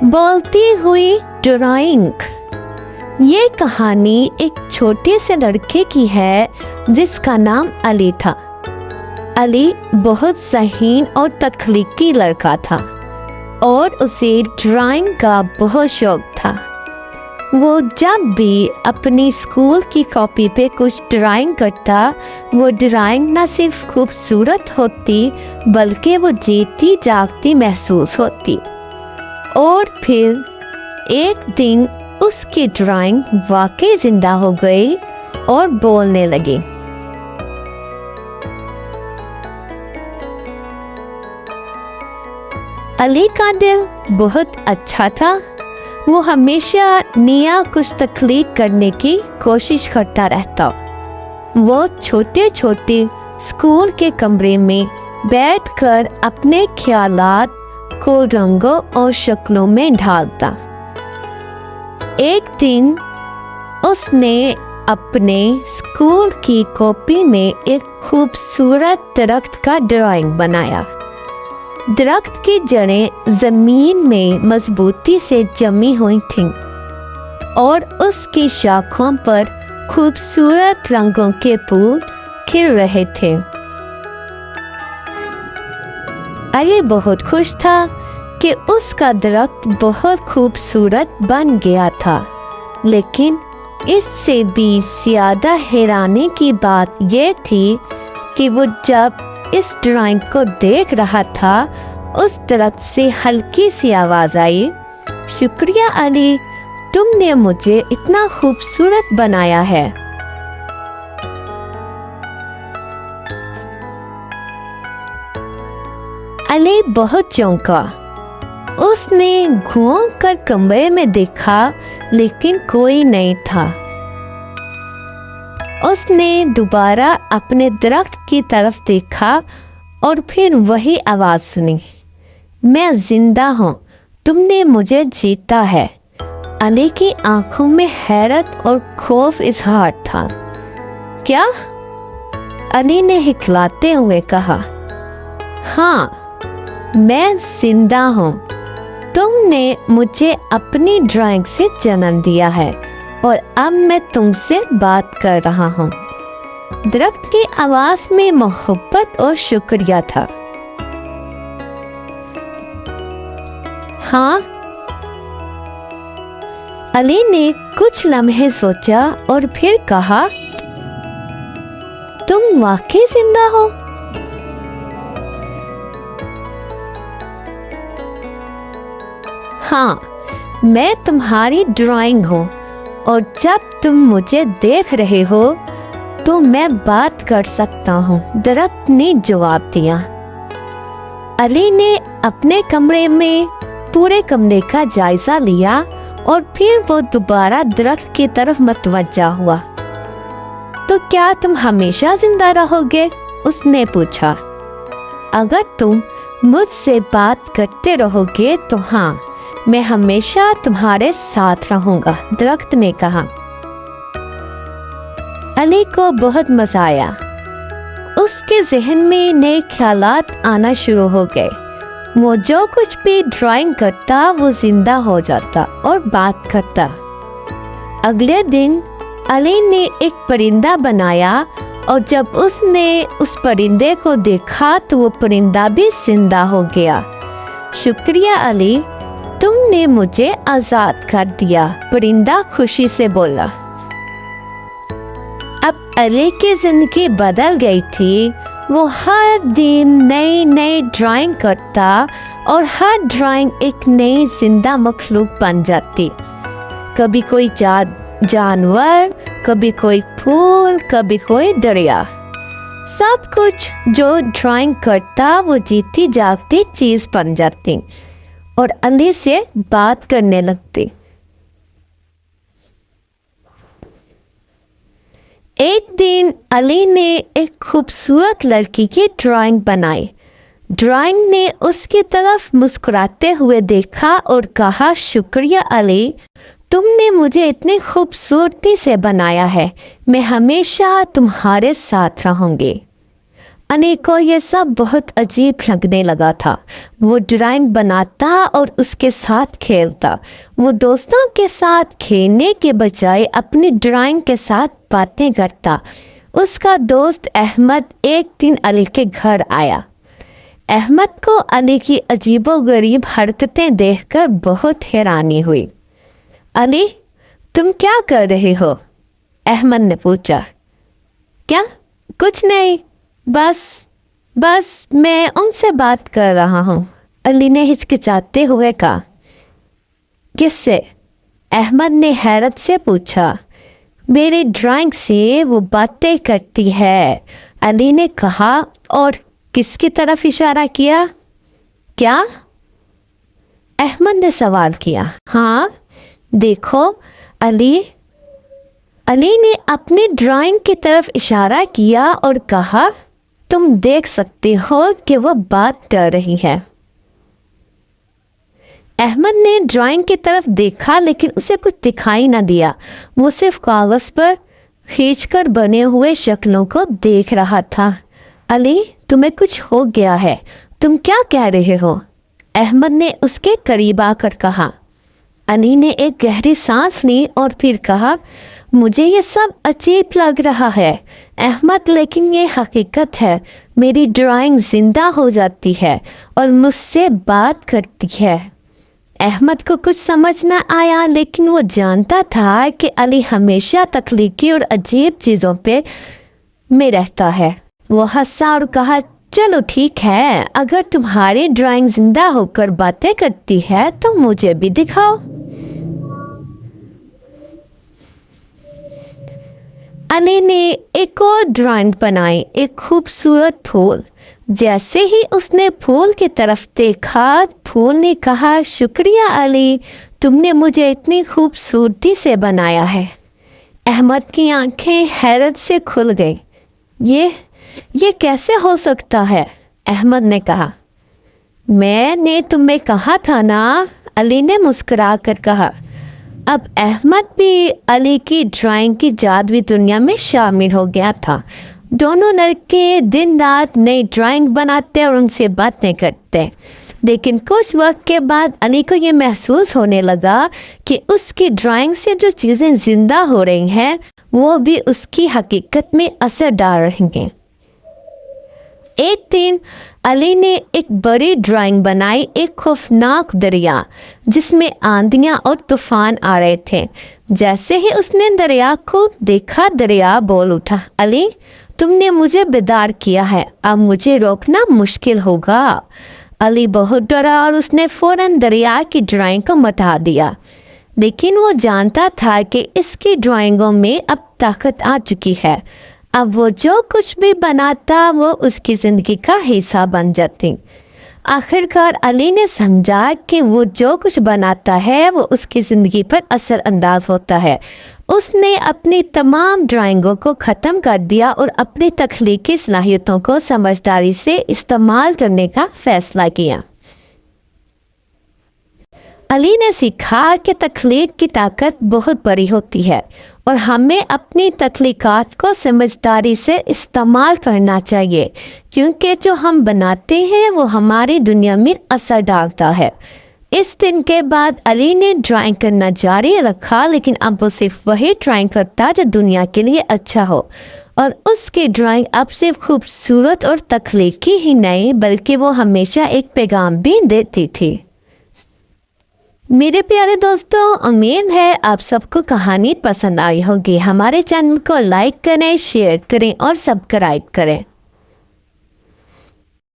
बोलती हुई ड्राइंग। ये कहानी एक छोटे से लड़के की है जिसका नाम अली था। अली बहुत ज़हीन और तख्लीकी लड़का था और उसे ड्राइंग का बहुत शौक था। वो जब भी अपनी स्कूल की कॉपी पे कुछ ड्राइंग करता, वो ड्राइंग न सिर्फ खूबसूरत होती बल्कि वो जीती जागती महसूस होती। और फिर एक दिन उसकी ड्राइंग वाकई जिंदा हो गई और बोलने लगी। अली का दिल बहुत अच्छा था। वो हमेशा नया कुछ तख्लीक करने की कोशिश करता रहता। वो छोटे छोटे स्कूल के कमरे में बैठकर अपने ख्यालात को रंगों और शक्लों में ढालता। एक दिन उसने अपने स्कूल की कॉपी में एक खूबसूरत दरख्त का ड्राइंग बनाया। दरख्त की जड़ें जमीन में मजबूती से जमी हुई थीं और उसकी शाखों पर खूबसूरत रंगों के फूल खिल रहे थे। अली बहुत खुश था कि उसका दरख्त बहुत खूबसूरत बन गया था, लेकिन इससे भी ज़्यादा हैरानी की बात यह थी कि वो जब इस ड्राइंग को देख रहा था, उस दरख्त से हल्की सी आवाज़ आई, शुक्रिया अली, तुमने मुझे इतना खूबसूरत बनाया है। अली बहुत चौंका। उसने घूम कर कमरे में देखा, लेकिन कोई नहीं था। उसने दोबारा अपने दरख्त की तरफ देखा और फिर वही आवाज़ सुनी, मैं जिंदा हूँ, तुमने मुझे जीता है। अली की आंखों में हैरत और खौफ इजहार था। क्या? अली ने हिकलाते हुए कहा, हाँ, मैं जिंदा हूँ। तुमने मुझे अपनी ड्राइंग से जन्म दिया है और अब मैं तुमसे बात कर रहा हूँ। दरख्त की आवाज में मोहब्बत और शुक्रिया था। हाँ, अली ने कुछ लम्हे सोचा और फिर कहा, तुम वाकई जिंदा हो? हाँ, मैं तुम्हारी ड्राइंग हूँ और जब तुम मुझे देख रहे हो तो मैं बात कर सकता हूँ, दरख्त ने जवाब दिया। अली ने अपने कमरे में पूरे कमरे का जायजा लिया और फिर वो दोबारा दरख्त की तरफ मतवज्जा हुआ। तो क्या तुम हमेशा जिंदा रहोगे? उसने पूछा। अगर तुम मुझसे बात करते रहोगे तो हाँ, मैं हमेशा तुम्हारे साथ रहूंगा, दरख्त ने कहा। अली को बहुत मजा आया। उसके जहन में नए ख्यालात आना शुरू हो गए। वो जो कुछ भी ड्राइंग करता वो जिंदा हो जाता और बात करता। अगले दिन अली ने एक परिंदा बनाया और जब उसने उस परिंदे को देखा तो वो परिंदा भी जिंदा हो गया। शुक्रिया अली, तुमने मुझे आजाद कर दिया, परिंदा खुशी से बोला। अब अली की जिंदगी बदल गई थी। वो हर दिन नई नई ड्राइंग करता और हर ड्राइंग एक नई जिंदा मखलूक बन जाती। कभी कोई जानवर, कभी कोई फूल, कभी कोई दरिया। सब कुछ जो ड्राइंग करता वो जीती जागती चीज बन जाती और अली से बात करने लगती। एक दिन अली ने एक खूबसूरत लड़की की ड्राइंग बनाई। ड्राइंग ने उसकी तरफ मुस्कुराते हुए देखा और कहा, शुक्रिया अली, तुमने मुझे इतनी खूबसूरती से बनाया है, मैं हमेशा तुम्हारे साथ रहूंगी। अली को ये सब बहुत अजीब लगने लगा था। वो ड्राइंग बनाता और उसके साथ खेलता। वो दोस्तों के साथ खेलने के बजाय अपनी ड्राइंग के साथ बातें करता। उसका दोस्त अहमद एक दिन अली के घर आया। अहमद को अली की अजीबोगरीब हरकतें देखकर बहुत हैरानी हुई। अली, तुम क्या कर रहे हो? अहमद ने पूछा। क्या? कुछ नहीं, बस मैं उनसे बात कर रहा हूँ, अली ने हिचकिचाते हुए कहा। किससे? अहमद ने हैरत से पूछा। मेरी ड्राइंग से वो बातें करती है, अली ने कहा और किसकी तरफ इशारा किया। क्या? अहमद ने सवाल किया। हाँ, देखो अली ने अपनी ड्राइंग की तरफ इशारा किया और कहा, तुम देख सकते हो कि वो बात कर रही है। अहमद ने ड्राइंग की तरफ देखा लेकिन उसे कुछ दिखाई न दिया। वो सिर्फ कागज पर खींचकर बने हुए शक्लों को देख रहा था। अली, तुम्हें कुछ हो गया है, तुम क्या कह रहे हो? अहमद ने उसके करीब आकर कहा। अली ने एक गहरी सांस ली और फिर कहा, मुझे ये सब अजीब लग रहा है अहमद, लेकिन ये हकीकत है। मेरी ड्राइंग जिंदा हो जाती है और मुझसे बात करती है। अहमद को कुछ समझ न आया, लेकिन वो जानता था कि अली हमेशा तख्लीकी और अजीब चीज़ों पे में रहता है। वो हंसा और कहा, चलो ठीक है, अगर तुम्हारी ड्राइंग जिंदा होकर बातें करती है तो मुझे भी दिखाओ। अली ने एक और ड्राइंग बनाई, एक खूबसूरत फूल। जैसे ही उसने फूल की तरफ देखा, फूल ने कहा, शुक्रिया अली, तुमने मुझे इतनी खूबसूरती से बनाया है। अहमद की आंखें हैरत से खुल गईं। ये कैसे हो सकता है? अहमद ने कहा। मैंने तुम्हें कहा था ना, अली ने मुस्कुरा कर कहा। अब अहमद भी अली की ड्राइंग की जादुई दुनिया में शामिल हो गया था। दोनों लड़के दिन रात नई ड्राइंग बनाते और उनसे बातें करते। लेकिन कुछ वक्त के बाद अली को ये महसूस होने लगा कि उसकी ड्राइंग से जो चीज़ें ज़िंदा हो रही हैं वो भी उसकी हकीकत में असर डाल रही हैं। एक दिन अली ने एक बड़ी ड्राइंग बनाई, एक खौफनाक दरिया जिसमें आंधियाँ और तूफान आ रहे थे। जैसे ही उसने दरिया को देखा, दरिया बोल उठा, अली, तुमने मुझे बेदार किया है, अब मुझे रोकना मुश्किल होगा। अली बहुत डरा और उसने फ़ौरन दरिया की ड्राइंग को मिटा दिया। लेकिन वो जानता था कि इसकी ड्राइंगों में अब ताकत आ चुकी है। अब वो जो कुछ भी बनाता वो उसकी ज़िंदगी का हिस्सा बन जाती। आखिरकार अली ने समझा कि वो जो कुछ बनाता है वो उसकी ज़िंदगी पर असर अंदाज होता है। उसने अपनी तमाम ड्राइंगों को ख़त्म कर दिया और अपनी तख्लीकी सलाहियतों को समझदारी से इस्तेमाल करने का फ़ैसला किया। अली ने सीखा कि तख्लीक की ताकत बहुत बड़ी होती है और हमें अपनी तख्लीकात को समझदारी से इस्तेमाल करना चाहिए, क्योंकि जो हम बनाते हैं वो हमारी दुनिया में असर डालता है। इस दिन के बाद अली ने ड्राइंग करना जारी रखा, लेकिन अब वो सिर्फ वही ड्राइंग करता जो दुनिया के लिए अच्छा हो। और उसकी ड्राइंग अब सिर्फ खूबसूरत और तख्लीकी ही नहीं, बल्कि वो हमेशा एक पैगाम भी देती थी। मेरे प्यारे दोस्तों, उम्मीद है आप सबको कहानी पसंद आई होगी। हमारे चैनल को लाइक करें, शेयर करें और सब्सक्राइब करें।